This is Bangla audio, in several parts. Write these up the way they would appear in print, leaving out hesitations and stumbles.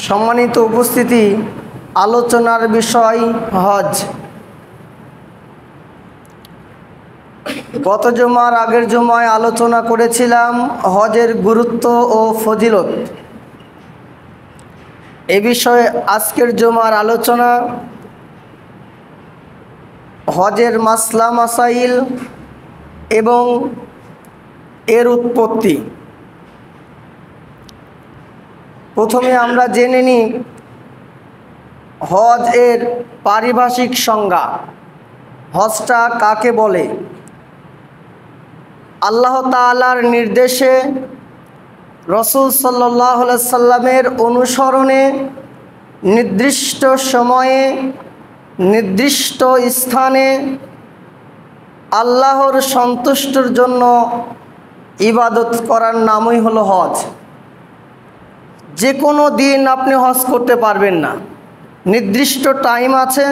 সম্মানিত উপস্থিতি, আলোচনার বিষয় হজ। গত জুমার আগের জুমায় আলোচনা করেছিলাম হজের গুরুত্ব ও ফজিলত। এ বিষয়ে আজকের জুমার আলোচনা হজের মাসলা মাসাইল এবং এর উৎপত্তি। প্রথমে আমরা জেনে নিই হজ এর পারিভাষিক সংজ্ঞা। হজটা কাকে বলে? আল্লাহ তাআলার নির্দেশে রাসূল সাল্লাল্লাহু আলাইহি সাল্লামের অনুসরণে নির্দিষ্ট সময়ে নির্দিষ্ট স্থানে আল্লাহর সন্তুষ্টির জন্য ইবাদত করার নামই হলো হজ। যে কোনো দিন আপনি হজ করতে পারবেন না, নির্দিষ্ট টাইম আছে,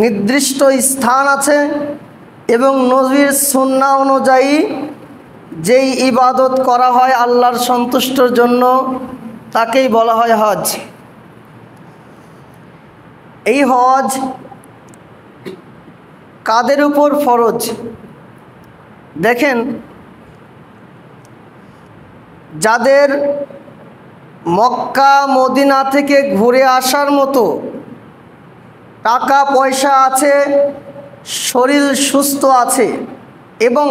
নির্দিষ্ট স্থান আছে এবং নবীর সুন্নাহ অনুযায়ী যেই ইবাদত করা হয় আল্লাহর সন্তুষ্টির জন্য তাকেই বলা হয় হজ। এই হজ কাদের উপর ফরজ? দেখেন, যাদের মক্কা মদিনা থেকে ঘুরে আসার মতো টাকা পয়সা আছে, শরীর সুস্থ আছে এবং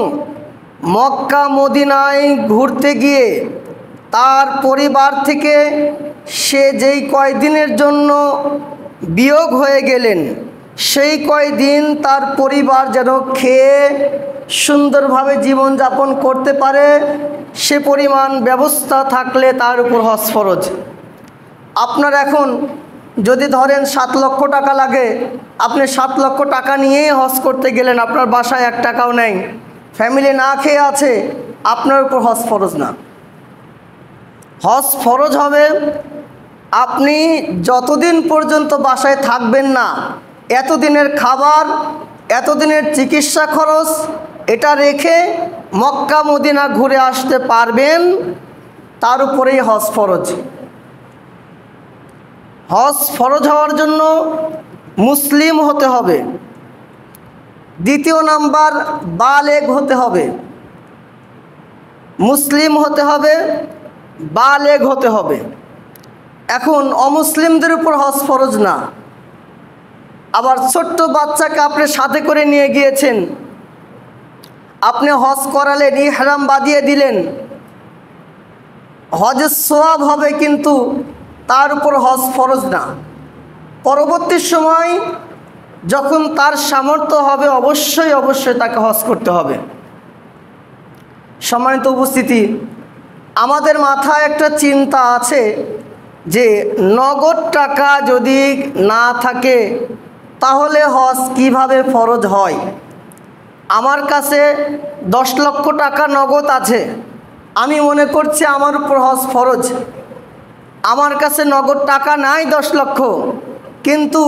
মক্কা মদিনায় ঘুরতে গিয়ে তার পরিবার থেকে সে যেই কয়দিনের জন্য বিয়োগ হয়ে গেলেন সেই কয়দিন তার পরিবার যেন খেয়ে সুন্দরভাবে জীবনযাপন করতে পারে সে পরিমাণ ব্যবস্থা থাকলে তার উপর হজ ফরজ। আপনার এখন যদি ধরেন 7 লক্ষ টাকা লাগে, আপনি 7 লক্ষ টাকা নিয়েই হজ করতে গেলেন, আপনার বাসায় 1 টাকাও নেই, ফ্যামিলি না খেয়ে আছে, আপনার উপর হজ ফরজ না। হজ ফরজ হবে আপনি যতদিন পর্যন্ত বাসায় থাকবেন না, এতদিনের খাবার, এতদিনের চিকিৎসা খরচ এটা রেখে মক্কা মদিনা ঘুরে আসতে পারবেন, তার উপরেই হজ ফরজ। হজ ফরজ হওয়ার জন্য মুসলিম হতে হবে। দ্বিতীয় নাম্বার, বালেগ হতে হবে। মুসলিম হতে হবে, বালেগ হতে হবে। এখন অমুসলিমদের উপর হজ ফরজ না। আবার ছোট্ট বাচ্চাকে আপনি সাথে করে নিয়ে গিয়েছেন, আপনি হজ করালেন, ইহরাম বাঁধিয়ে দিলেন, হজের সওয়াব হবে কিন্তু তার উপর হজ ফরজ না। পরবর্তী সময় যখন তার সামর্থ্য হবে অবশ্যই তাকে হজ করতে হবে। সম্মানিত উপস্থিতি, আমাদের মাথায় একটা চিন্তা আছে যে নগদ টাকা যদি না থাকে তাহলে হজ কিভাবে ফরজ হয়। আমার কাছে 10 লক্ষ টাকা নগদ আছে, আমি মনে করছি আমার উপর হজ ফরজ। আমার কাছে নগদ টাকা নাই 10 লক্ষ, কিন্তু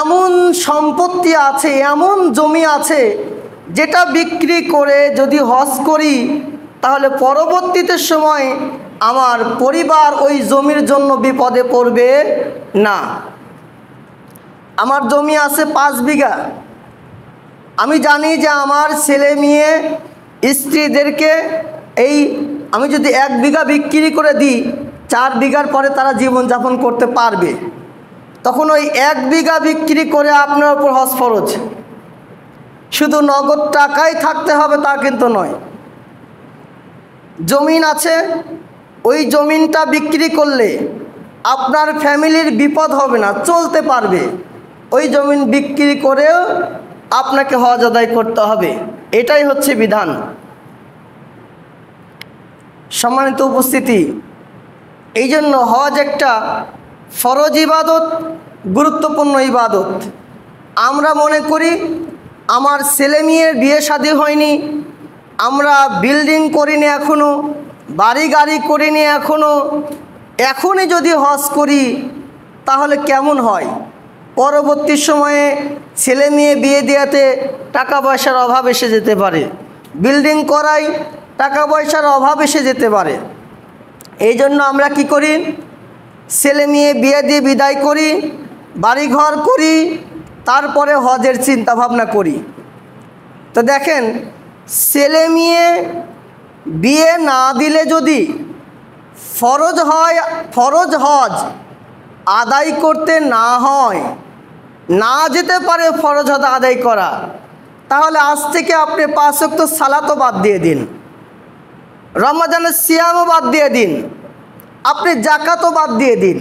এমন সম্পত্তি আছে, এমন জমি আছে যেটা বিক্রি করে যদি হজ করি তাহলে পরবর্তীতে সময় আমার পরিবার ওই জমির জন্য বিপদে পড়বে না। আমার জমি আছে 5 বিঘা, আমি জানি যে আমার ছেলে মেয়ে স্ত্রীদেরকে আমি যদি 1 বিঘা বিক্রি করে দিই 4 বিঘার পরে তারা জীবনযাপন করতে পারবে, তখন ওই 1 বিঘা বিক্রি করে আপনার উপর হজ ফরজ। শুধু নগদ টাকাই থাকতে হবে তা কিন্তু নয়। জমিন আছে, ওই জমিনটা বিক্রি করলে আপনার ফ্যামিলির বিপদ হবে না, চলতে পারবে, ওই জমিন বিক্রি করেও আপনাকে হজ আদায় করতে হবে। এটাই হচ্ছে বিধান। সম্মানিত উপস্থিতি, এই জন্য হজ একটা ফরজ ইবাদত, গুরুত্বপূর্ণ ইবাদত। আমরা মনে করি আমার ছেলে মেয়ের বিয়ে শাদী হয়নি, আমরা বিল্ডিং করিনি এখনও, বাড়ি গাড়ি করিনি এখনই যদি হজ করি তাহলে কেমন হয়? পরবর্তী সময়ে ছেলে মেয়ে বিয়ে দেওয়াতে টাকা পয়সার অভাব এসে যেতে পারে, বিল্ডিং করাই টাকা পয়সার অভাব এসে যেতে পারে। এই জন্য আমরা কি করি, ছেলে মেয়ে বিয়ে দিয়ে বিদায় করি, বাড়িঘর করি, তারপরে হজের চিন্তা ভাবনা করি। তো দেখেন, ছেলে মেয়ে বিয়ে না দিলে যদি ফরজ হজ আদায় করতে না হয়, না যেতে পারে ফরজ হজ আদায় করা, তাহলে আজ থেকে আপনি 5 ওয়াক্ত সালাতও বাদ দিয়ে দিন, রমজানের সিয়ামও বাদ দিয়ে দিন, আপনি জাকাতও বাদ দিয়ে দিন।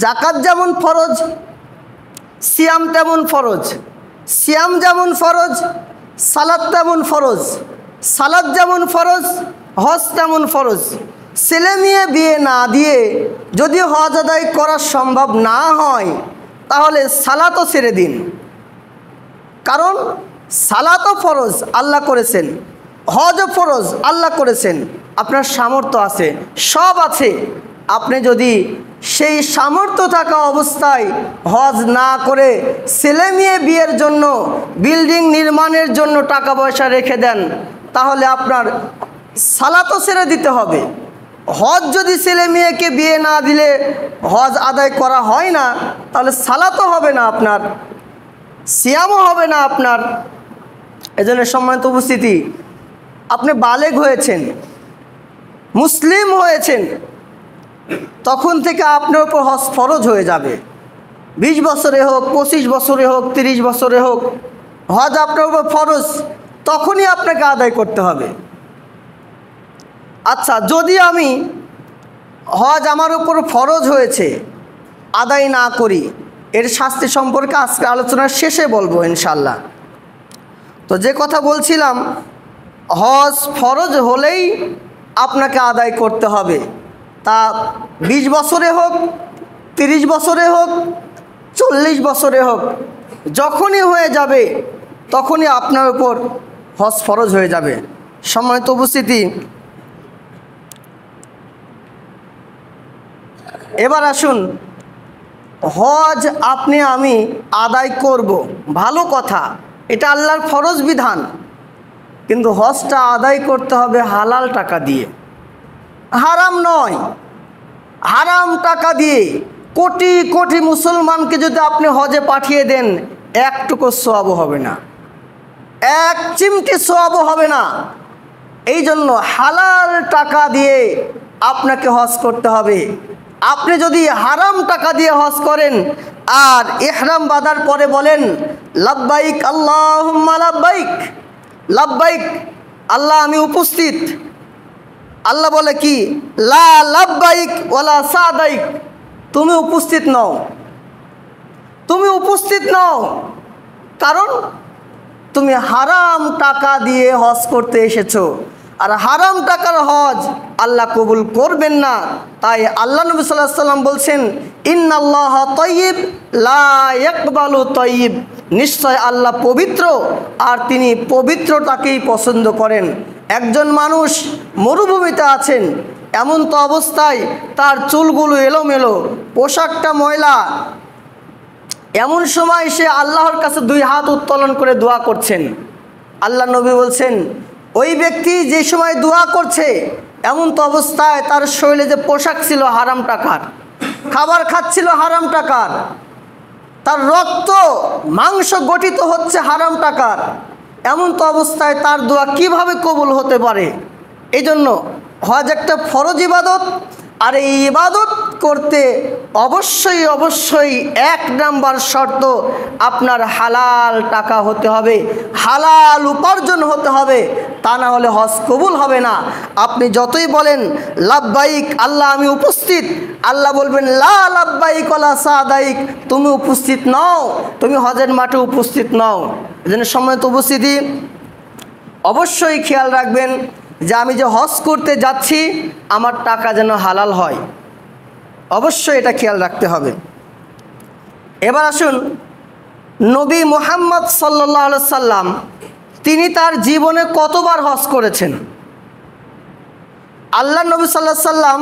জাকাত যেমন ফরজ, সিয়াম তেমন ফরজ, সিয়াম যেমন ফরজ, সালাত তেমন ফরজ, সালাত যেমন ফরজ, হজ তেমন ফরজ। ছেলে মেয়ে বিয়ে না দিয়ে যদি হজ আদায় করা সম্ভব না হয়, তাহলে সালাতও ছেড়ে দিন। কারণ সালাতও ফরজ আল্লাহ করেছেন, হজও ফরজ আল্লাহ করেছেন। আপনার সামর্থ্য আছে, সব আছে, আপনি যদি সেই সামর্থ্য থাকা অবস্থায় হজ না করে ছেলে মেয়ে বিয়ের জন্য, বিল্ডিং নির্মাণের জন্য টাকা পয়সা রেখে দেন, তাহলে আপনার সালাতও ছেড়ে দিতে হবে। হজ যদি ছেলে মেয়েকে বিয়ে না দিলে হজ আদায় করা হয় না, তাহলে সালাতও হবে না আপনার, সিয়ামও হবে না আপনার। এজন্য সম্মানিত উপস্থিতি, আপনি বালেগ হয়েছেন, মুসলিম হয়েছেন, তখন থেকে আপনার উপর হজ ফরজ হয়ে যাবে। 20 বছরে হোক, 25 বছরে হোক, 30 বছরে হোক, হজ আপনার উপর ফরজ, তখনই আপনাকে আদায় করতে হবে। আচ্ছা, যদি আমি হজ আমার উপর ফরজ হয়েছে আদায় না করি, এর শাস্তি সম্পর্কে আজকে আলোচনার শেষে বলবো ইনশাল্লাহ। তো যে কথা বলছিলাম, হজ ফরজ হলেই আপনাকে আদায় করতে হবে, তা 20 বছরে হোক, 30 বছরে হোক, 40 বছরে হোক, যখনই হয়ে যাবে তখনই আপনার উপর হজ ফরজ হয়ে যাবে। সম্মানিত উপস্থিতি, এবার আসুন, হজ আপনি আমি আদায় করব, ভালো কথা, এটা আল্লাহর ফরজ বিধান, কিন্তু হজটা আদায় করতে হবে হালাল টাকা দিয়ে, হারাম নয়। হারাম টাকা দিয়ে কোটি কোটি মুসলমানকে যদি আপনি হজে পাঠিয়ে দেন, একটুকু সওয়াব হবে না, এক চিমটি সওয়াব হবে না। এই জন্য হালাল টাকা দিয়ে আপনাকে হজ করতে হবে। আপনি যদি হারাম টাকা দিয়ে হজ করেন আর ইহরাম বাঁধার পরে বলেন লাব্বাইক আল্লাহুম্মা লাব্বাইক, লাব্বাইক আল্লাহ আমি উপস্থিত, আল্লাহ বলে কি, লা লাব্বাইক ওয়ালা সাদাইক, তুমি উপস্থিত নও, তুমি উপস্থিত নও, কারণ তুমি হারাম টাকা দিয়ে হজ করতে এসেছো, আর হারাম টাকার হজ আল্লাহ কবুল করবেন না। তাই আল্লাহ নবী সাল্লাল্লাহু আলাইহি ওয়াসাল্লাম বলছেন, ইন্নাল্লাহা তাইয়্যিব লা ইয়াকবালু তাইয়্যিব, নিশ্চয় আল্লাহ পবিত্র আর তিনি পবিত্রতাকেই পছন্দ করেন। একজন মানুষ মরুভূমিতে আছেন, এমন তো অবস্থায় তার চুলগুলো এলোমেলো, পোশাকটা ময়লা, এমন সময় সে আল্লাহর কাছে 2 হাত উত্তোলন করে দোয়া করছেন। আল্লাহ নবী বলছেন, ওই ব্যক্তি যে সময় দোয়া করছে, এমন তো অবস্থায় তার শরীরে যে পোশাক ছিল হারাম টাকার, খাবার খাচ্ছিল হারাম টাকার, তার রক্ত মাংস গঠিত হচ্ছে হারাম টাকার, এমন তো অবস্থায় তার দোয়া কিভাবে কবুল হতে পারে? এই জন্য হজ একটা ফরজ ইবাদত, আর এই ইবাদত করতে অবশ্যই অবশ্যই 1 নাম্বার শর্ত, আপনার হালাল টাকা হতে হবে, হালাল উপার্জন হতে হবে, তা না হলে হজ কবুল হবে না। আপনি যতই বলেন লাব্বাইক আল্লাহ আমি উপস্থিত, আল্লাহ বলবেন লা লাব্বাইক ওয়ালা সাদাইক, তুমি উপস্থিত নও, তুমি হজের মাঠে উপস্থিত নও। এজন্য সম্মানিত উপস্থিতি, অবশ্যই খেয়াল রাখবেন যে আমি যে হজ করতে যাচ্ছি আমার টাকা যেন হালাল হয়, অবশ্যই এটা খেয়াল রাখতে হবে। এবার আসুন, নবী মুহাম্মদ সাল্লাল্লাহু আলাইহি সাল্লাম তিনি তার জীবনে কতবার হজ করেছেন? আল্লাহ নবী সাল্লাল্লাহু আলাইহি সাল্লাম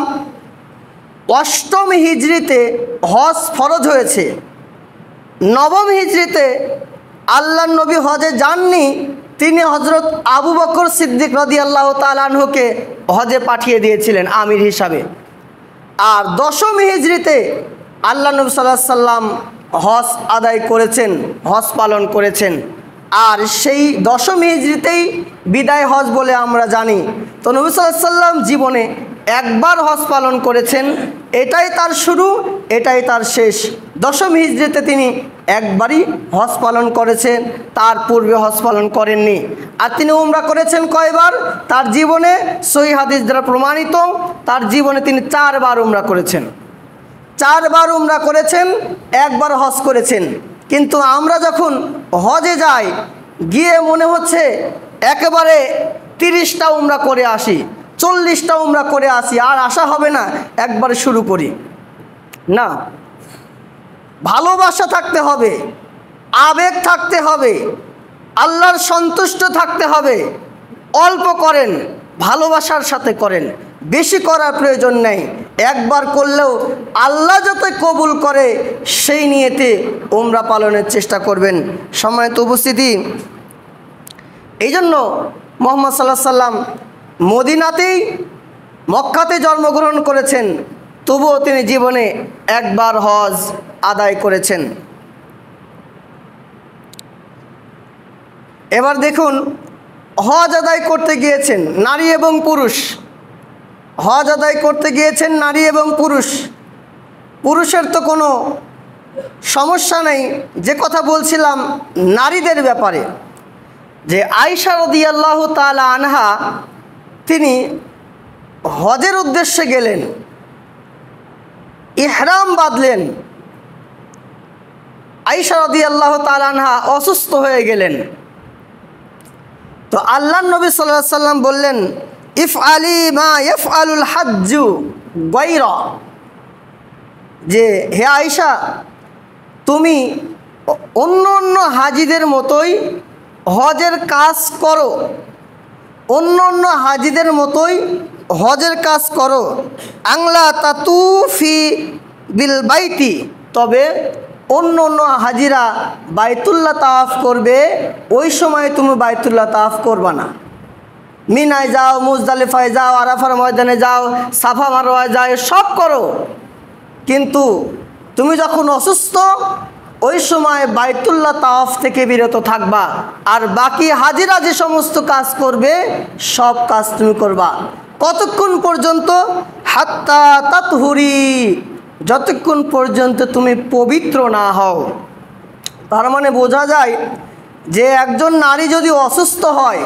8ম হিজরিতে হজ ফরজ হয়েছে, 9ম হিজরিতে আল্লাহ নবী হজে যাননি, তিনি হজরত আবু বকর সিদ্দিক রাদিয়াল্লাহু তাআলা আনহুকে হজে পাঠিয়ে দিয়েছিলেন আমির হিসাবে। আর 10ম হিজরিতে আল্লাহ নবী সাল্লাল্লাহু আলাইহি সাল্লাম হজ আদায় করেছেন, হজ পালন করেছেন। আর সেই 10ম হিজরিতেই বিদায় হজ বলে আমরা জানি। তো নবী সাল্লাল্লাহু আলাইহি সাল্লাম জীবনে একবার হজ পালন করেছেন, এটাই তার শুরু, এটাই তার শেষ। 10ম হিজরিতে তিনি একবারই হজ পালন করেছেন, তার পূর্বে হজ পালন করেননি। আর তিনি উমরা করেছেন কয়বার? তার জীবনে সহিহ হাদিস দ্বারা প্রমাণিত, তার জীবনে তিনি 4 বার উমরা করেছেন। 4 বার উমরা করেছেন, একবার হজ করেছেন। কিন্তু আমরা যখন হজে যাই, গিয়ে মনে হচ্ছে একেবারে 30টা উমরা করে আসি, 40টা উমরা করে আসি, আর আশা হবে না, একবারে শুরু করি না। ভালোবাসা থাকতে হবে, আবেগ থাকতে হবে, আল্লাহর সন্তুষ্ট থাকতে হবে। অল্প করেন, ভালোবাসার সাথে করেন, বেশি করার প্রয়োজন নেই। একবার করলেও আল্লাহ যত কবুল করে সেই নিয়েতে উমরা পালনের চেষ্টা করবেন। সম্মানিত উপস্থিতি, এই জন্য মুহাম্মদ সাল্লাল্লাহু আলাইহি সাল্লাম মদিনাতেই, মক্কাতে জন্মগ্রহণ করেছেন, তবুও তিনি জীবনে একবার হজ আদায় করেছেন। এবার দেখুন, হজ আদায় করতে গিয়েছেন নারী এবং পুরুষ, হজ আদায় করতে গিয়েছেন নারী এবং পুরুষ। পুরুষের তো কোনো সমস্যা নেই। যে কথা বলছিলাম নারীদের ব্যাপারে, যে আয়েশা রাদিয়াল্লাহু তাআলা আনহা তিনি হজের উদ্দেশ্যে গেলেন, ইহরাম বাঁধলেন। আয়েশা রাদিয়াল্লাহু তাআলা আনহা অসুস্থ হয়ে গেলেন। তো আল্লাহর নবী সাল্লাল্লাহু আলাইহি সাল্লাম বললেন, ইফআলি মা ইয়াফআলুল হাজ্জু গায়রা, যে হে আয়েশা, তুমি অন্য অন্য হাজিদের মতোই হজের কাজ করো, অন্য অন্য হাজিদের মতোই হজের কাজ করো। আংলা তাতুফি বিল বাইতি, তবে অন্য অন্য হাজিরা বাইতুল্লাহ তাওয়াফ করবে, ওই সময় তুমি বাইতুল্লাহ তাওয়াফ করবা না। মিনায় যাও, মুজদালিফায় যাও, আরাফার ময়দানে যাও, সাফা মারওয়ায় যাও, সব করো, কিন্তু তুমি যখন অসুস্থ ওই সময় বাইতুল্লাহ তাওয়াফ থেকে বিরত থাকবা। আর বাকি হাজিরা যে সমস্ত কাজ করবে সব কাজ তুমি করবা। কতক্ষণ পর্যন্ত? হাত্তা তাতহুরি, যতক্ষণ পর্যন্ত তুমি পবিত্র না হও। তার মানে বোঝা যায় যে একজন নারী যদি অসুস্থ হয়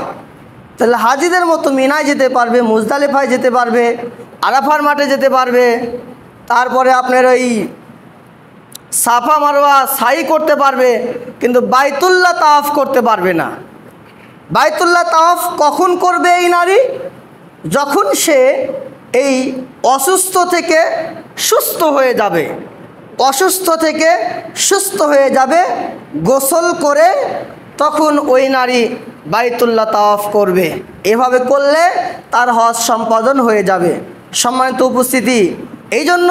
তাহলে হাজিদের মতো মিনায় যেতে পারবে, মুজদালিফায় যেতে পারবে, আরাফার মাঠে যেতে পারবে, তারপরে আপনার ওই সাফা মারওয়া সাই করতে পারবে, কিন্তু বাইতুল্লাহ তাওয়াফ করতে পারবে না। বাইতুল্লাহ তাওয়াফ কখন করবে এই নারী? যখন সে এই অসুস্থ থেকে সুস্থ হয়ে যাবে, অসুস্থ থেকে সুস্থ হয়ে যাবে, গোসল করে তখন ওই নারী বাইতুল্লাহ তাওয়াফ করবে। এভাবে করলে তার হজ সম্পাদন হয়ে যাবে। সম্মানিত উপস্থিতি, এই জন্য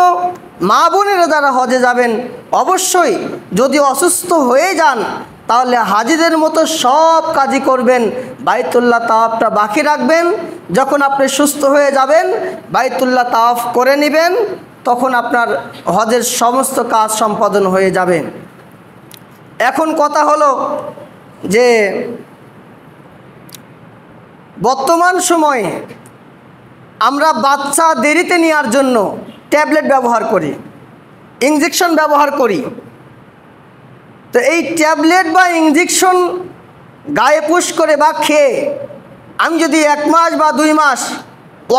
মা বোনেরা যারা হজে যাবেন, অবশ্যই যদি অসুস্থ হয়ে যান তাহলে হাজিদের মতো সব কাজই করবেন, বাইতুল্লাহ তাওয়াফটা বাকি রাখবেন। যখন আপনি সুস্থ হয়ে যাবেন বাইতুল্লাহ তাওয়াফ করে নেবেন, তখন আপনার হজের সমস্ত কাজ সম্পাদন হয়ে যাবে। এখন কথা হলো যে বর্তমান সময়ে আমরা বাচ্চা দেরিতে নেওয়ার জন্য ট্যাবলেট ব্যবহার করি, ইঞ্জেকশন ব্যবহার করি। তো এই ট্যাবলেট বা ইঞ্জেকশন গায়ে পুশ করে বা খেয়ে আমি যদি 1 মাস বা 2 মাস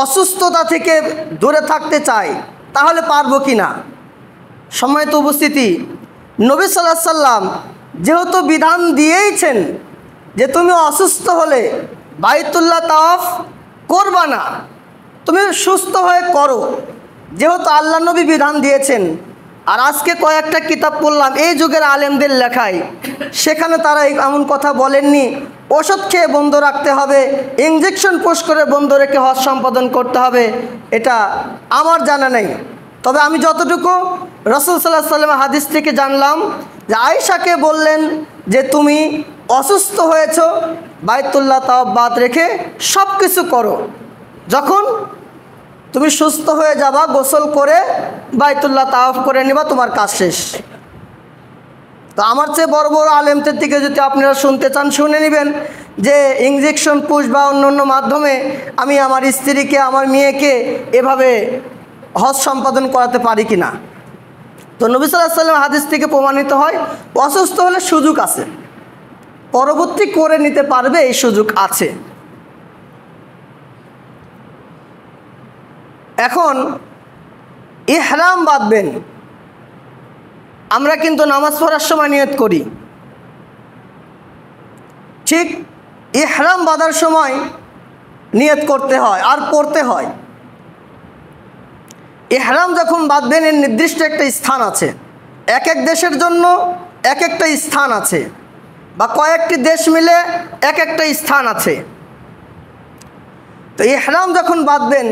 অসুস্থতা থেকে দূরে থাকতে চাই তাহলে পারবো কি না? সম্মানিত উপস্থিতি, নবী সাল্লাল্লাহু আলাইহি সাল্লাম যেহেতু বিধান দিয়েইছেন যে তুমি অসুস্থ হলে বাইতুল্লাহ তাওয়াফ করবা না, তুমি সুস্থ হয়ে করো, যেহেতু আল্লাহ নবী বিধান দিয়েছেন। আর আজকে কয়েকটা কিতাব পড়লাম এই যুগের আলেমদের লেখায়, সেখানে তারা এমন কথা বলেননি ওষুধ খেয়ে বন্ধ রাখতে হবে, ইঞ্জেকশন পুশ করে বন্ধ রেখে হজ সম্পাদন করতে হবে, এটা আমার জানা নেই। তবে আমি যতটুকু রাসূল সাল্লাল্লাহু আলাইহি ওয়াসাল্লাম হাদিস থেকে জানলাম যে আয়েশাকে বললেন যে তুমি অসুস্থ হয়েছো, বাইতুল্লাহ তাওয়াফ বাদ রেখে সব কিছু করো। যখন তুমি সুস্থ হয়ে যাবা, গোসল করে বাইতুল্লাহ তাওয়াফ করে নিবা, তোমার কাজ শেষ। তো আমার চেয়ে বড় বড় আলেমদের থেকে যদি আপনারা শুনতে চান শুনে নেবেন যে ইঞ্জেকশন পুশ বা অন্য অন্য মাধ্যমে আমি আমার স্ত্রীকে, আমার মেয়েকে এভাবে হজ সম্পাদন করাতে পারি কি না। তো নবী সাল্লাল্লাহু আলাইহি ওয়াসাল্লাম হাদিস থেকে প্রমাণিত হয় অসুস্থ হলে সুযোগ আছে, পরবর্তী করে নিতে পারবে, এই সুযোগ আছে। এখন ইহরাম বাঁধবেন, আমরা কিন্তু নামাজ পড়ার সময় নিয়ত করি, ঠিক ইহরাম বাঁধার সময় নিয়ত করতে হয় আর পড়তে হয়। ইহরাম যখন বাঁধবেন এর নির্দিষ্ট একটা স্থান আছে, এক এক দেশের জন্য এক একটা স্থান আছে, বা কয়েকটি দেশ মিলে এক একটা স্থান আছে। তো ইহরাম যখন বাঁধবেন,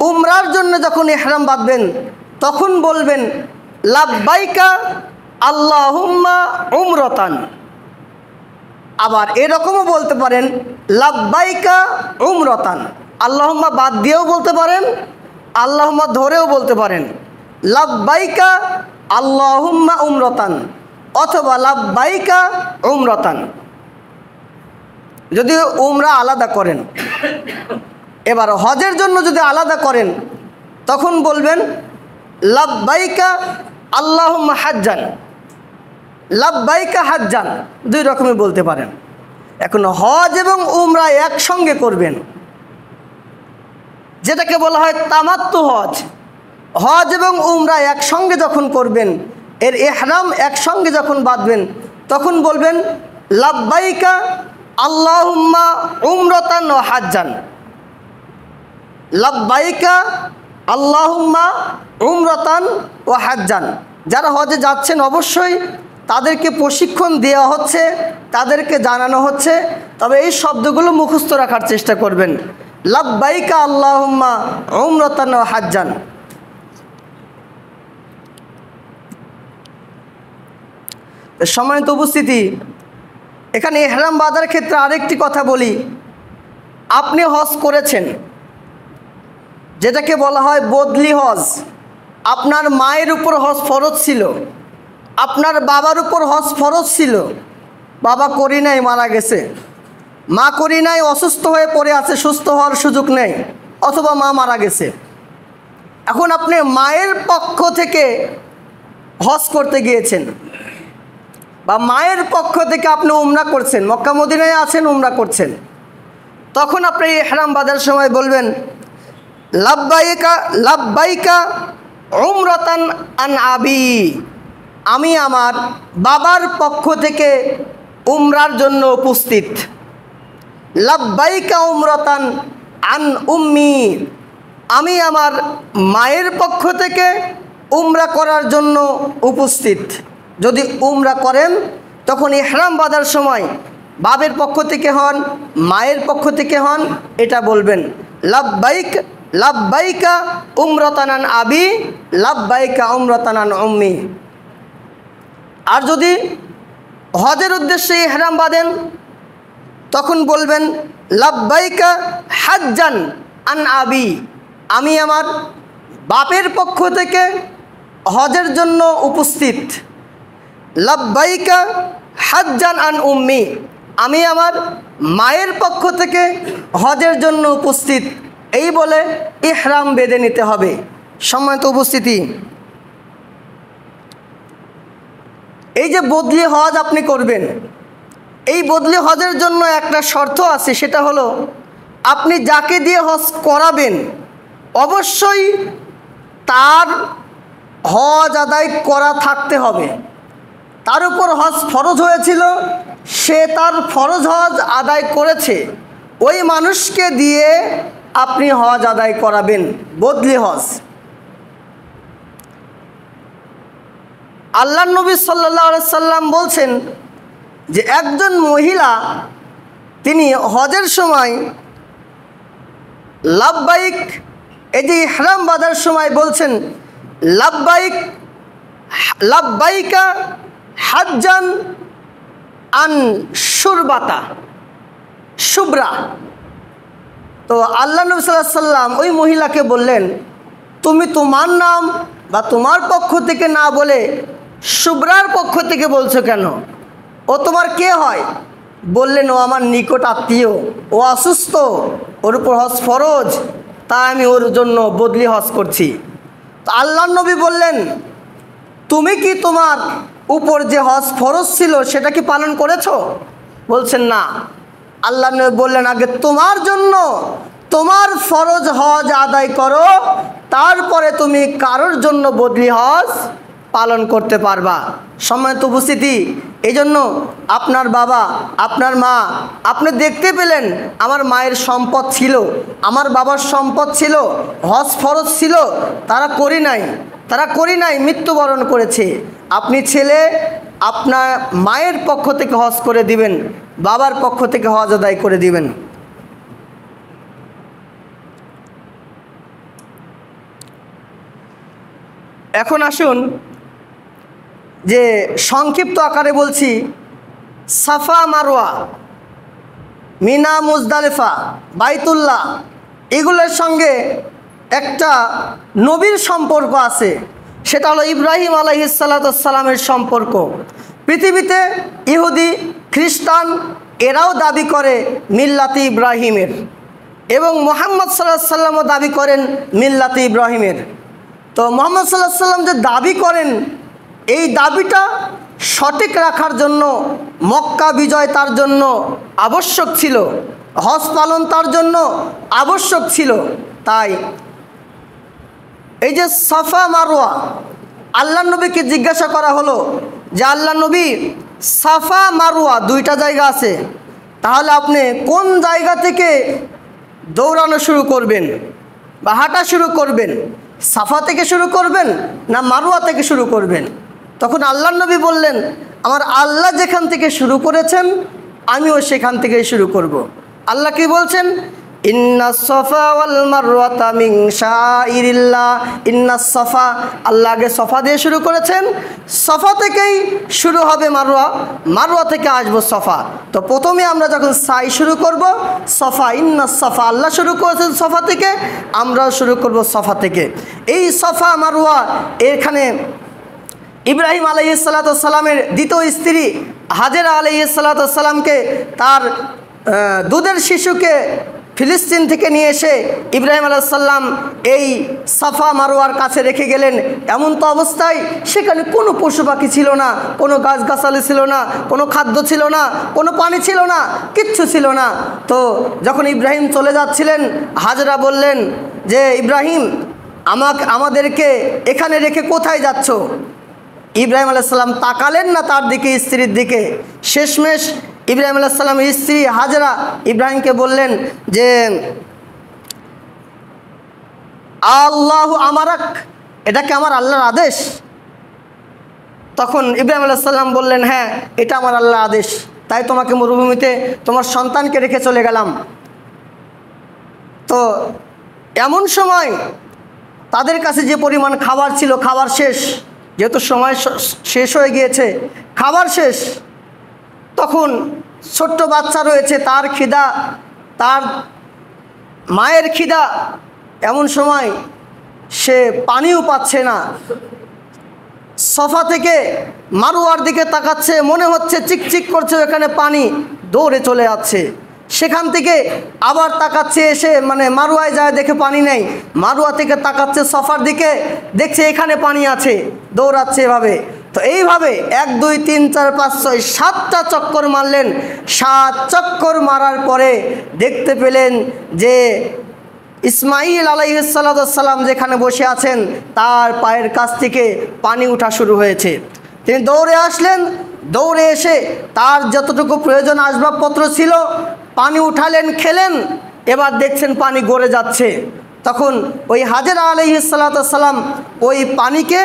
উমরার জন্য যখন ইহরাম বাঁধবেন তখন বলবেন লাব্বাইকা আল্লাহুম্মা উমরাতান। আবার এরকমও বলতে পারেন লাব্বাইকা উমরাতান, আল্লাহুম্মা বাদ দিয়েও বলতে পারেন, আল্লাহুম্মা ধরেও বলতে পারেন। লাব্বাইকা আল্লাহুম্মা উমরাতান অথবা লাব্বাইকা উমরাতান, যদি উমরা আলাদা করেন। এবার হজের জন্য যদি আলাদা করেন তখন বলবেন লাব্বাইকা আল্লাহুম্মা হাজ্জান, লাব্বাইকা হাজ্জান, দুই রকমে বলতে পারেন। এখন হজ এবং উমরা একসঙ্গে করবেন, যেটাকে বলা হয় তামাত্তু হজ। হজ এবং উমরা একসঙ্গে যখন করবেন, এর ইহরাম একসঙ্গে যখন বাঁধবেন তখন বলবেন লাব্বাইকা আল্লাহুম্মা উমরাতান ওয়া হাজ্জান, লাব্বাইকা আল্লাহুম্মা উমরাতান ওয়া হাজ্জান। যারা হজে যাচ্ছেন অবশ্যই তাদেরকে প্রশিক্ষণ দেওয়া হচ্ছে, তাদেরকে জানানো হচ্ছে, তবে এই শব্দগুলো মুখস্থ রাখার চেষ্টা করবেন, লাব্বাইকা আল্লাহুম্মা উমরাতান ওয়া হাজ্জান। সম্মানিত উপস্থিতি, এখানে ইহরাম বাঁধার ক্ষেত্রে আরেকটি কথা বলি। আপনি হজ করেছেন, যেটাকে বলা হয় বদলি হজ। আপনার মায়ের উপর হজ ফরজ ছিল, আপনার বাবার উপর হজ ফরজ ছিল, বাবা করি নাই, মারা গেছে, মা করি নাই, অসুস্থ হয়ে পড়ে আছে, সুস্থ হওয়ার সুযোগ নেই, অথবা মা মারা গেছে। এখন আপনি মায়ের পক্ষ থেকে হজ করতে গিয়েছেন, বা মায়ের পক্ষ থেকে আপনি উমরা করছেন, মক্কা মদিনায় আছেন, উমরা করছেন, তখন আপনি ইহরাম বাঁধার সময় বলবেন লাব্বাইকা লাব্বাইকা উমরাতান আন আবি, আমি আমার বাবার পক্ষ থেকে উমরার জন্য উপস্থিত। লাব্বাইকা উমরাতান আন উম্মি, আমি আমার মায়ের পক্ষ থেকে উমরা করার জন্য উপস্থিত। যদি উমরা করেন তখন ইহরাম বাঁধার সময় বাবার পক্ষ থেকে হন, মায়ের পক্ষ থেকে হন, এটা বলবেন লাব্বাইক লাব্বাইকা উমরাতান আন আবি, লাব্বাইকা উমরাতান আন উম্মি। আর যদি হজের উদ্দেশ্যে ইহরাম বাঁধেন তখন বলবেন লাব্বাইকা হাজ্জান আন আবি, আমি আমার বাপের পক্ষ থেকে হজের জন্য উপস্থিত। লাব্বাইকা হাজ্জান আন উম্মি, আমি আমার মায়ের পক্ষ থেকে হজের জন্য উপস্থিত। এই বলে ইহরাম বেঁধে নিতে হবে। সম্মানিত উপস্থিতি, এই যে বদলি হজ আপনি করবেন, এই বদলি হজের জন্য একটা শর্ত আছে, সেটা হলো আপনি যাকে দিয়ে হজ করাবেন অবশ্যই তার হজ আদায় করা থাকতে হবে। তার উপর হজ ফরজ হয়েছিল, সে তার ফরজ হজ আদায় করেছে, ওই মানুষকে দিয়ে আপনি হজ আদায় করাবেন, বদলি হজ। আল্লাহর নবী সাল্লাল্লাহু আলাইহি সাল্লাম বলছেন যে একজন মহিলা তিনি হজের সময় লাব্বাইক, এই যে ইহরাম বাঁধার সময় বলছেন লাব্বাইক লাব্বাইকা হাজ্জান আন শুরবাতা শুভ্রা, তো আল্লাহ নবী সাল্লাল্লাহু আলাইহি সাল্লাম ওই মহিলাকে বললেন, তুমি তোমার নাম বা তোমার পক্ষ থেকে না বলে শুভ্রার পক্ষ থেকে বলছো কেন? ও তোমার কে হয়? বললেন, ও আমার নিকট আত্মীয়, ও অসুস্থ, ওর উপর হজ ফরজ, তাই আমি ওর জন্য বদলি হজ করছি। তো আল্লাহ নবী বললেন, তুমি কি তোমার উপর যে হজ ফরজ ছিল সেটা কি পালন করেছো? বলছেন না। আল্লাহ নবী বললেন, আগে তোমার জন্য তোমার ফরজ হজ আদায় করো, তারপরে তুমি কারোর জন্য বদলি হজ পালন করতে পারবা। সম্মানিত উপস্থিতি, এই জন্য আপনার বাবা, আপনার মা, আপনি দেখতে পেলেন আমার মায়ের সম্পদ ছিল, আমার বাবার সম্পদ ছিল, হজ ফরজ ছিল, তারা করি নাই, মৃত্যুবরণ করেছে। আপনি ছেলে, আপনার মায়ের পক্ষ থেকে হজ করে দিবেন, বাবার পক্ষ থেকে হজ আদায় করে দিবেন। এখন আসুন যে সংক্ষিপ্ত আকারে বলছি, সাফা মারওয়া, মিনা মুজদালিফা, বাইতুল্লাহ, এগুলোর সঙ্গে একটা নবীর সম্পর্ক আছে। সেটা হলো ইব্রাহিম আলাইহিস সালাতু ওয়াস সালামের সম্পর্ক। পৃথিবীতে ইহুদি, খ্রিস্টান এরাও দাবি করে মিল্লাতে ইব্রাহিমের, এবং মুহাম্মদ সাল্লাল্লাহু আলাইহি সাল্লামও দাবি করেন মিল্লাতে ইব্রাহিমের। তো মুহাম্মদ সাল্লাল্লাহু আলাইহি সাল্লাম যে দাবি করেন, এই দাবিটা সঠিক রাখার জন্য মক্কা বিজয় তার জন্য আবশ্যক ছিল, হজ পালন তার জন্য আবশ্যক ছিল। তাই এই যে সাফা মারওয়া, আল্লাহ নবীকে জিজ্ঞাসা করা হলো যে, আল্লাহ নবী, সাফা মারওয়া দুইটা জায়গা আছে, তাহলে আপনি কোন জায়গা থেকে দৌড়ানো শুরু করবেন বা হাঁটা শুরু করবেন? সাফা থেকে শুরু করবেন না মারওয়া থেকে শুরু করবেন? তখন আল্লাহ নবী বললেন, আমার আল্লাহ যেখান থেকে শুরু করেছেন আমিও সেখান থেকেই শুরু করব। আল্লাহ কি বলছেন? ইন্নাস সাফা ওয়াল মারওয়াতা মিন শাইরিল্লাহ। ইন্নাস সাফা, আল্লাহ আগে সফা দিয়ে শুরু করেছেন, সফা থেকেই শুরু হবে মারওয়া, মারওয়া থেকে আসবো সফা। তো প্রথমে আমরা যখন সাই শুরু করব সফা, ইন্নাস সাফা, আল্লাহ শুরু করেছেন সফা থেকে, আমরাও শুরু করব সফা থেকে। এই সফা মারওয়া, এখানে ইব্রাহিম আলাইহিস সালাতু ওয়াস সালামের দ্বিতীয় স্ত্রী হাজেরা আলাইহিস সালাতু ওয়াস সালামকে তার দুধের শিশুকে ফিলিস্তিন থেকে নিয়ে এসে ইব্রাহিম আলাইহিস সালাম এই সাফা মারওয়ার কাছে রেখে গেলেন। এমন তো অবস্থায় সেখানে কোনো পশু পাখি ছিল না, কোনো গাছগাছালি ছিল না, কোনো খাদ্য ছিল না, কোনো পানি ছিল না, কিচ্ছু ছিল না। তো যখন ইব্রাহিম চলে যাচ্ছিলেন, হাজেরা বললেন যে, ইব্রাহিম, আমাদেরকে এখানে রেখে কোথায় যাচ্ছ? ইব্রাহিম আলাইহিস সালাম তাকালেন না তার দিকে, স্ত্রীর দিকে। শেষমেশ ইব্রাহিম আলাইহিস সালামের স্ত্রী হাজেরা ইব্রাহিমকে বললেন যে, আল্লাহু আমারাক, এটা কি আমার আল্লাহর আদেশ? তখন ইব্রাহিম আলাইহিস সালাম বললেন, হ্যাঁ, এটা আমার আল্লাহর আদেশ, তাই তোমাকে মরুভূমিতে তোমার সন্তানকে রেখে চলে গেলাম। তো এমন সময় তাদের কাছে যে পরিমাণ খাবার ছিল, খাবার শেষ, যেহেতু সময় শেষ হয়ে গিয়েছে, খাবার শেষ। তখন ছোট্ট বাচ্চা রয়েছে, তার খিদা, তার মায়ের খিদা, এমন সময় সে পানিও পাচ্ছে না। সফা থেকে মারওয়ার দিকে তাকাচ্ছে, মনে হচ্ছে চিকচিক করছে এখানে পানি, দৌড়ে চলে যাচ্ছে। সেখান থেকে আবার তাকাচ্ছে, এসে মারওয়ায় যায়, দেখে পানি নেই, মারওয়া থেকে তাকাচ্ছে সফার দিকে, দেখছে এখানে পানি আছে, দৌড়াচ্ছে এভাবে। তো এইভাবে 1 2 3 4 5 6 7টা চক্কর মারলেন। 7 চক্কর মারার পরে দেখতে পেলেন যে ইসমাইল আলাইহিস সালাতু ওয়াস সালাম যেখানে বসে আছেন তার পায়ের কাছ থেকে পানি ওঠা শুরু হয়েছে। তিনি দৌড়ে আসলেন, দৌড়ে এসে তার যতটুকু প্রয়োজন আসবাবপত্র ছিল পানি উঠালেন, খেলেন। এবার দেখছেন পানি গড়ে যাচ্ছে। তখন ওই হাজেরা আলাইহিস সালাতু ওয়াস সালাম ওই পানিকে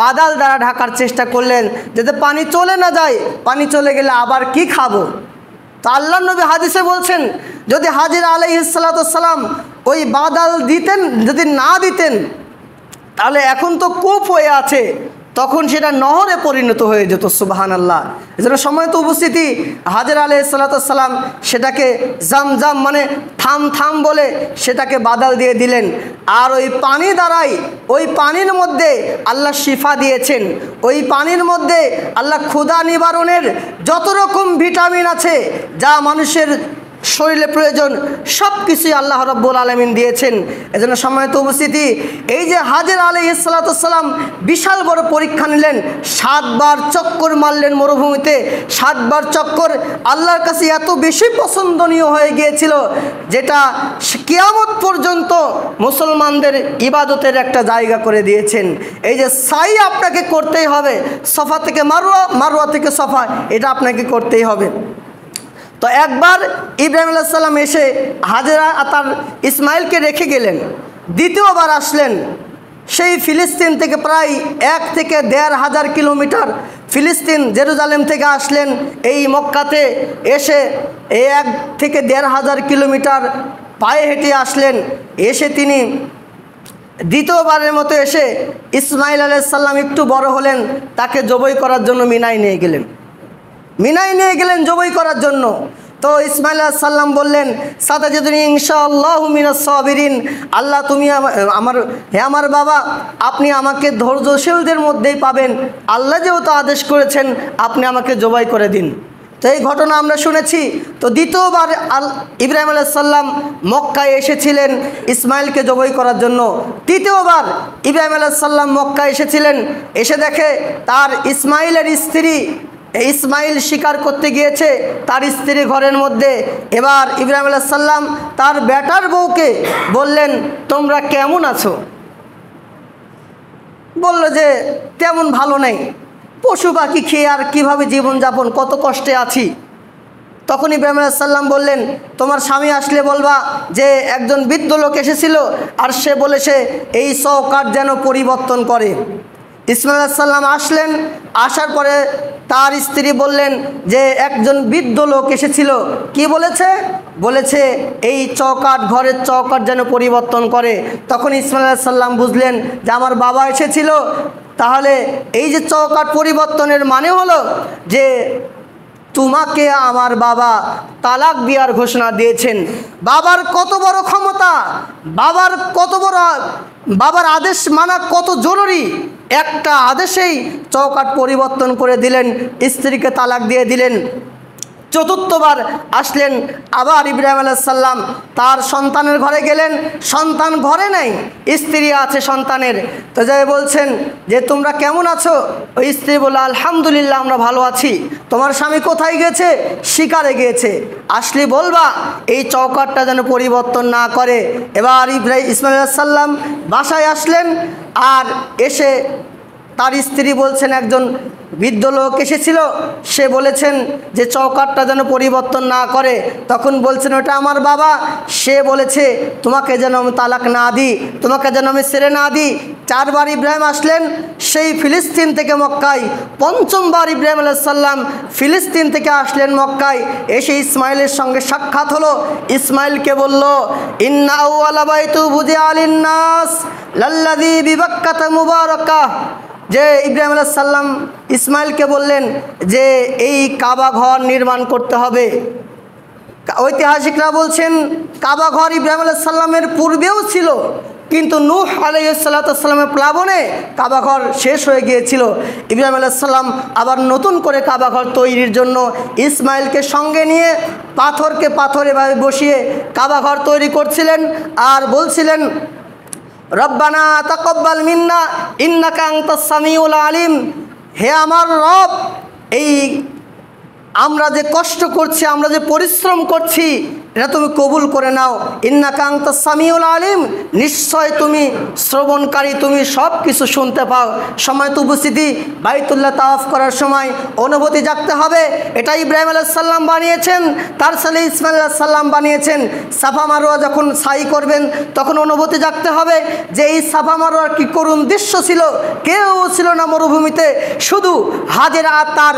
বাদাল দ্বারা ঢাকার চেষ্টা করলেন, যাতে পানি চলে না যায়। পানি চলে গেলে আবার কি খাবো? তো আল্লাহ নবী হাদিসে বলছেন, যদি হাজেরা আলাইহিস সালাতু ওয়াস সালাম ওই বাদাল দিতেন, যদি না দিতেন, তাহলে এখন তো কূপ হয়ে আছে, তখন সেটা নহরে পরিণত হয়ে যেত। সুবহানাল্লাহ। এজন্য সম্মানিত উপস্থিতি, হাজরা আলাইহিস সালাম সেটাকে জামজাম মানে থাম থাম বলে সেটাকে বাদাল দিয়ে দিলেন। আর ওই পানি দ্বারাই, ওই পানির মধ্যে আল্লাহ শিফা দিয়েছেন। ওই পানির মধ্যে আল্লাহ ক্ষুধা নিবারণের যত রকম ভিটামিন আছে, যা মানুষের শরীরে প্রয়োজন, সব কিছুই আল্লাহ রাব্বুল আলামিন দিয়েছেন। এজন্য সম্মানিত উপস্থিতি, এই যে হাজরা আলাইহিস সালাম বিশাল বড় পরীক্ষা নিলেন, 7 বার চক্কর মারলেন মরুভূমিতে। 7 বার চক্কর আল্লাহর কাছে এত বেশি পছন্দনীয় হয়ে গিয়েছিল, যেটা কিয়ামত পর্যন্ত মুসলমানদের ইবাদতের একটা জায়গা করে দিয়েছেন। এই যে সাই আপনাকে করতেই হবে, সফা থেকে মারওয়া, মারওয়া থেকে সফা, এটা আপনাকে করতেই হবে। তো একবার ইব্রাহিম আলাইহিস সালাম এসে হাজরা তার ইসমাইলকে রেখে গেলেন। দ্বিতীয়বার আসলেন, সেই ফিলিস্তিন থেকে প্রায় 1 থেকে 1,500 কিলোমিটার ফিলিস্তিন জেরুজালেম থেকে আসলেন এই মক্কাতে। এসে 1 থেকে 1,500 কিলোমিটার পায়ে হেঁটে আসলেন। এসে তিনি দ্বিতীয়বারের মতো এসে ইসমাইল আলাইহিস সালাম একটু বড় হলেন, তাকে জবাই করার জন্য মিনায় নিয়ে গেলেন। মিনায় নিয়ে গেলেন জবাই করার জন্য। তো ইসমাইল আলাইহিস সালাম বললেন, সাতাজিদুনি ইনশাআল্লাহু মিনাস সাবিরিন, আল্লাহ তুমি আমার বাবা, আপনি আমাকে ধৈর্যশীলদের মধ্যেই পাবেন। আল্লাহ যেহেতু আদেশ করেছেন, আপনি আমাকে জবাই করে দিন। তো এই ঘটনা আমরা শুনেছি। তো দ্বিতীয়বার ইব্রাহিম আলাইহিস সালাম মক্কায় এসেছিলেন ইসমাইলকে জবাই করার জন্য। তৃতীয়বার ইব্রাহিম আলাইহিস সালাম মক্কায় এসেছিলেন। এসে দেখে তার ইসমাইলের স্ত্রী, ইসমাইল শিকার করতে গিয়েছে তার স্ত্রী ঘরের মধ্যে। এবার ইব্রাহিম আলাইহিস সালাম তার বেটার বউকে বললেন, তোমরা কেমন আছো? বলল যে তেমন ভালো নেই, পশু পাখি খেয়ে আর কীভাবে জীবনযাপন, কত কষ্টে আছি। তখন ইব্রাহিম আলাইহিস সালাম বললেন, তোমার স্বামী আসলে বলবা যে একজন বৃদ্ধ লোক এসেছিল, আর সে বলেছে এই চৌকাঠ যেন পরিবর্তন করে। ইসমাইল আলাইহিস সালাম আসলেন। আসার পরে তার স্ত্রী বললেন যে একজন বৃদ্ধ লোক এসেছিল, কি বলেছে? বলেছে এই চৌকাঠ, ঘরের চৌকাঠ যেন পরিবর্তন করে। তখন ইসমাইল আলাইহিস সালাম বুঝলেন যে আমার বাবা এসেছিল, তাহলে এই যে চৌকাঠ পরিবর্তনের মানে হলো যে তোমাকে আমার বাবা তালাক দেওয়ার ঘোষণা দিয়েছেন। বাবার কত বড় ক্ষমতা, বাবার আদেশ মানা কত জরুরি। একটা আদেশেই চৌকাঠ পরিবর্তন করে দিলেন, স্ত্রীকে তালাক দিয়ে দিলেন। চতুর্থবার আসলেন আবার ইব্রাহিম আলাইহিস সালাম, তার সন্তানের ঘরে গেলেন। সন্তান ঘরে নেই, স্ত্রী আছে সন্তানের। তো যাই বলছেন যে তোমরা কেমন আছো? ওই স্ত্রী বলল, আলহামদুলিল্লাহ আমরা ভালো আছি। তোমার স্বামী কোথায় গিয়েছে? শিকারে গিয়েছে, আসলে বলবা এই চৌকাঠটা যেন পরিবর্তন না করে। এবার ইসমাইল আলাইহিস সালাম বাসায় আসলেন। আর এসে তার স্ত্রী বলছেন, একজন বৃদ্ধ লোক এসেছিল, সে বলেছেন যে চৌকাঠটা যেন পরিবর্তন না করে। তখন বলছেন ওটা আমার বাবা, সে বলেছে তোমাকে যেন আমি তালাক না দিই, তোমাকে যেন আমি ছেড়ে না দিই। 4 বার ইব্রাহিম আসলেন সেই ফিলিস্তিন থেকে মক্কায়। 5ম বার ইব্রাহিম আলাইহিস সালাম ফিলিস্তিন থেকে আসলেন মক্কায়। এসে ইসমাইলের সঙ্গে সাক্ষাৎ হলো। ইসমাইলকে বলল, ইন্না আউওয়ালা বাইতু বুদিআ লিন-নাস লাল্লাযী বিবাক্কাতা মুবারাকা। যে ইব্রাহিম আলাইহিস সালাম ইসমাইলকে বললেন যে এই কাবা ঘর নির্মাণ করতে হবে। ঐতিহাসিকরা বলছেন কাবা ঘর ইব্রাহিম আলাইহিস সালামের পূর্বেও ছিল, কিন্তু নূহ আলাইহিস সালামের প্লাবনে কাবা ঘর শেষ হয়ে গিয়েছিল। ইব্রাহিম আলাইহিস সালাম আবার নতুন করে কাবা ঘর তৈরির জন্য ইসমাইলকে সঙ্গে নিয়ে পাথরকে পাথরে বসিয়ে কাবা ঘর তৈরি করছিলেন। আর বলছিলেন, রব্বানা তাকাব্বাল মিন্না ইন্নাকা আনতাস সামিউল আলিম, হে আমার রব, এই আমরা যে কষ্ট করছি, আমরা যে পরিশ্রম করছি, এটা তুমি কবুল করে নাও। ইন্নাকা আনতাস সামিউল আলিম, নিশ্চয় তুমি শ্রবণকারী, তুমি সব কিছু শুনতে পাও। সময়ত উপস্থিতি, বাইতুল্লাহ তাওয়াফ করার সময় অনুভূতি জাগতে হবে। এটা ইব্রাহিম আলাইহিস সালাম বানিয়েছেন, তার ছেলে ইসমাইল আলাইহিস সালাম বানিয়েছেন। সাফা মারওয়া যখন সাই করবেন তখন অনুভূতি জাগতে হবে যে এই সাফা মারওয়ার কি করুণ দৃশ্য ছিল। কেউ ছিল না মরুভূমিতে, শুধু হাজেরা তার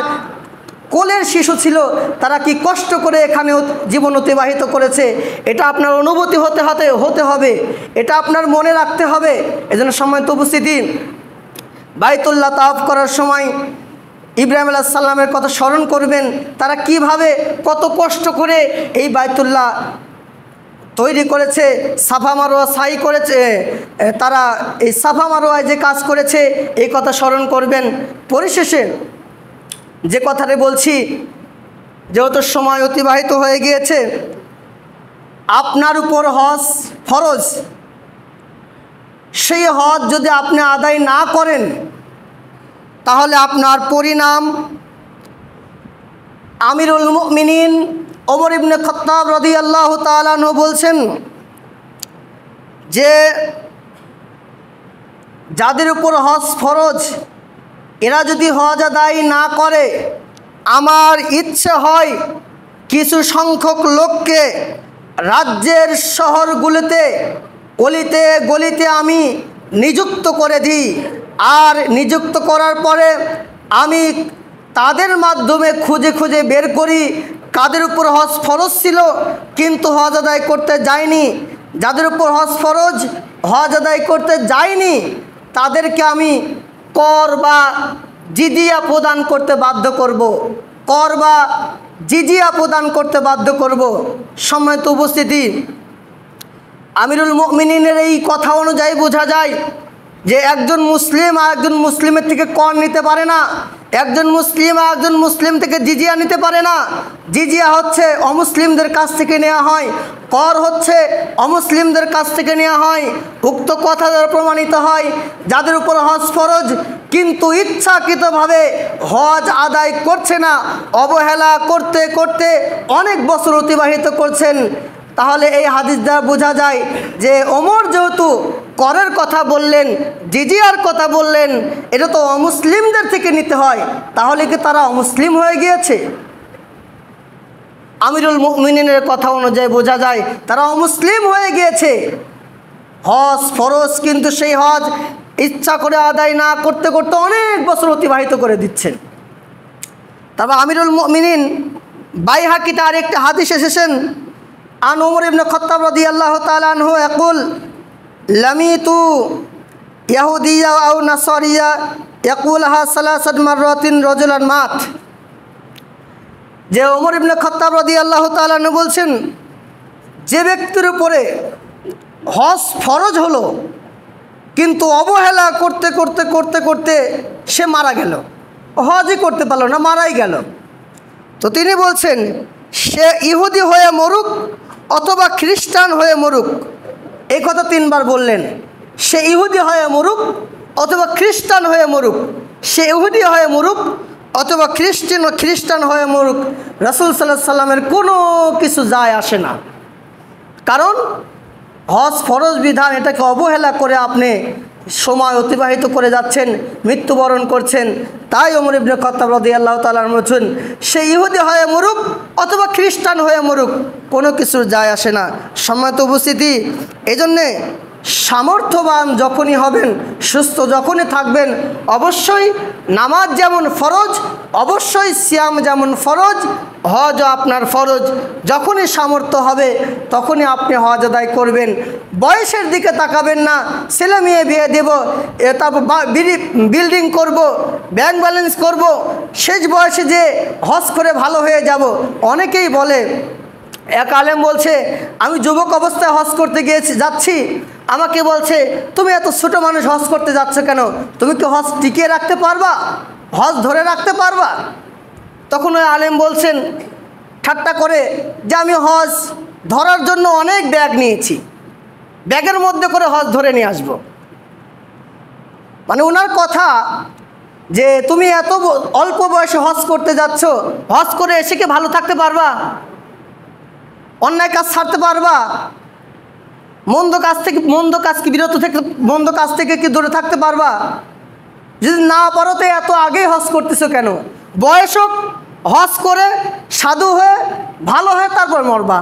কোলের শিশু ছিল, তারা কি কষ্ট করে এখানে জীবন অতিবাহিত করেছে। এটা আপনার অনুভূতি হতে হবে, এটা আপনার মনে রাখতে হবে। এজন্য সম্মানিত উপস্থিতি, বাইতুল্লাহ তাওয়াফ করার সময় ইব্রাহিম আলাইহিস সালামের কথা স্মরণ করবেন, তারা কিভাবে কত কষ্ট করে এই বাইতুল্লাহ তৈরি করেছে, সাফা মারোয়া সাই করেছে, তারা এই সাফা মারোয়ায় যে কাজ করেছে এই কথা স্মরণ করবেন। পরিশেষে যে কথাটা বলছি, যেহেতু সময় অতিবাহিত হয়ে গিয়েছে, আপনার উপর হজ ফরজ, সেই হজ যদি আপনি আদায় না করেন তাহলে আপনার পরিণাম আমিরুল মুমিনিন ওমর ইবনে খাত্তাব রাদিয়াল্লাহু তাআলা আনহু বলছেন যে যাদের উপর হজ ফরজ এরা যদি হজ আদায় না করে, আমার ইচ্ছে হয় কিছু সংখ্যক লোককে রাজ্যের শহরগুলোতে অলিতে গলিতে আমি নিযুক্ত করে দিই, আর নিযুক্ত করার পরে আমি তাদের মাধ্যমে খুঁজে খুঁজে বের করি কাদের উপর হজ ফরজ ছিল কিন্তু হজ আদায় করতে যায়নি, যাদের উপর হজ ফরজ হজ আদায় করতে যায়নি তাদেরকে আমি কর বা জিজিয়া প্রদান করতে বাধ্য করব, কর বা জিজিয়া প্রদান করতে বাধ্য করব। সম্মানিত উপস্থিতি, আমিরুল মুমিনিনের এই কথা অনুযায়ী বোঝা যায় যে একজন মুসলিম আর একজন মুসলিমের থেকে কর নিতে পারে না, একজন মুসলিম আর একজন মুসলিম থেকে জিজিয়া নিতে পারে না। জিজিয়া হচ্ছে অমুসলিমদের কাছ থেকে নেওয়া হয়, কর হচ্ছে অমুসলিমদের কাছ থেকে নেওয়া হয়। উক্ত কথা দ্বারা প্রমাণিত হয় যাদের উপর হজ ফরজ কিন্তু ইচ্ছাকৃতভাবে হজ আদায় করছে না, অবহেলা করতে করতে অনেক বছর অতিবাহিত করছেন, তাহলে এই হাদিস দ্বারা বোঝা যায় যে ওমর যেহেতু করের কথা বললেন, জিজিয়ার কথা বললেন, এটা তো অমুসলিমদের থেকে নিতে হয়, তাহলে কি তারা অমুসলিম হয়ে গিয়েছে? আমিরুল মুমিনিনের কথা অনুযায়ী বোঝা যায় তারা অমুসলিম হয়ে গিয়েছে। হজ ফরজ কিন্তু সেই হজ ইচ্ছা করে আদায় না করতে করতে অনেক বছর অতিবাহিত করে দিচ্ছেন। তবে আমিরুল মুমিনিন বাইহাকিতে আরেকটা হাদিস এসেছেন, আন ওমর ইবনে খাত্তাব রাদিয়াল্লাহু তাআলা আনহু ইয়াকুল লামিতু ইয়াহুদিয়া আও নাসারিয়া ইয়াকুলহা সালাসাত মাররাতিন রাজুলান মাত। যে ওমর ইবনে খাত্তাব রাদিয়াল্লাহু তাআলা আনহু বলছেন, যে ব্যক্তির উপরে হজ ফরজ হলো কিন্তু অবহেলা করতে করতে করতে করতে সে মারা গেল, হজই করতে পারলো না, মারাই গেল, তো তিনি বলছেন সে ইহুদি হয়ে মরুক অথবা খ্রিস্টান হয়ে মরুক। এই কথা তিনবার বললেন, সে ইহুদি হয়ে মরুক অথবা খ্রিস্টান হয়ে মরুক, সে ইহুদি হয়ে মরুক অথবা খ্রিস্টান হয়ে মরুক, রাসূল সাল্লাল্লাহু আলাইহি সাল্লামের কোনো কিছু যায় আসে না। কারণ হজ ফরজ বিধান, এটাকে অবহেলা করে আপনি সময় অতিবাহিত করে যাচ্ছেন, মৃত্যুবরণ করছেন। তাই ওমর ইবনে খাত্তাব রাদিয়াল্লাহু তাআলা বলছেন সে ইহুদি হয়ে মরুক অথবা খ্রিস্টান হয়ে মরুক, কোনো কিছু যায় আসে না। সম্মানিত উপস্থিতি, এই জন্যে সামর্থ্যবান যখনই হবেন, সুস্থ যখনই থাকবেন, অবশ্যই নামাজ যেমন ফরজ, অবশ্যই সিয়াম যেমন ফরজ, হজও আপনার ফরজ। যখনই সামর্থ্য হবে তখনই আপনি হজ আদায় করবেন। বয়সের দিকে তাকাবেন না, ছেলে মেয়ে বিয়ে দেব, তারপর বিল্ডিং করব, ব্যাংক ব্যালেন্স করব, শেষ বয়সে যে হজ করে ভালো হয়ে যাব। অনেকেই বলে, এক আলেম বলছে আমি যুবক অবস্থায় হজ করতে যাচ্ছি, আমাকে বলছে তুমি এত ছোটো মানুষ হজ করতে যাচ্ছ কেন, তুমি কি হজ টিকিয়ে রাখতে পারবা, হজ ধরে রাখতে পারবা? তখন ওই আলেম বলছেন ঠাট্টা করে যে আমি হজ ধরার জন্য অনেক ব্যাগ নিয়েছি, ব্যাগের মধ্যে করে হজ ধরে নিয়ে আসব। মানে ওনার কথা যে তুমি এত অল্প বয়সে হজ করতে যাচ্ছ, হজ করে এসে কি ভালো থাকতে পারবা, অন্যায় কাজ ছাড়তে পারবা, মন্দ কাজ কি বিরত থেকে মন্দ কাজ থেকে কি দূরে থাকতে পারবা? যদি না পারো তো এত আগেই হজ করতেছো কেন? বয়স হোক, হজ করে সাধু হয়ে ভালো হয়ে তারপর মরবা,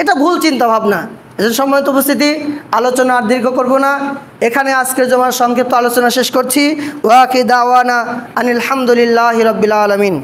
এটা ভুল চিন্তা ভাবনা। এজন্য সম্মানিত উপস্থিতি, আলোচনা আর দীর্ঘ করব না, এখানে আজকের জমার সংক্ষিপ্ত আলোচনা শেষ করছি। ওয়া আখিরু দাওয়ানা আনিল হামদুলিল্লাহি রাব্বিল আলামিন।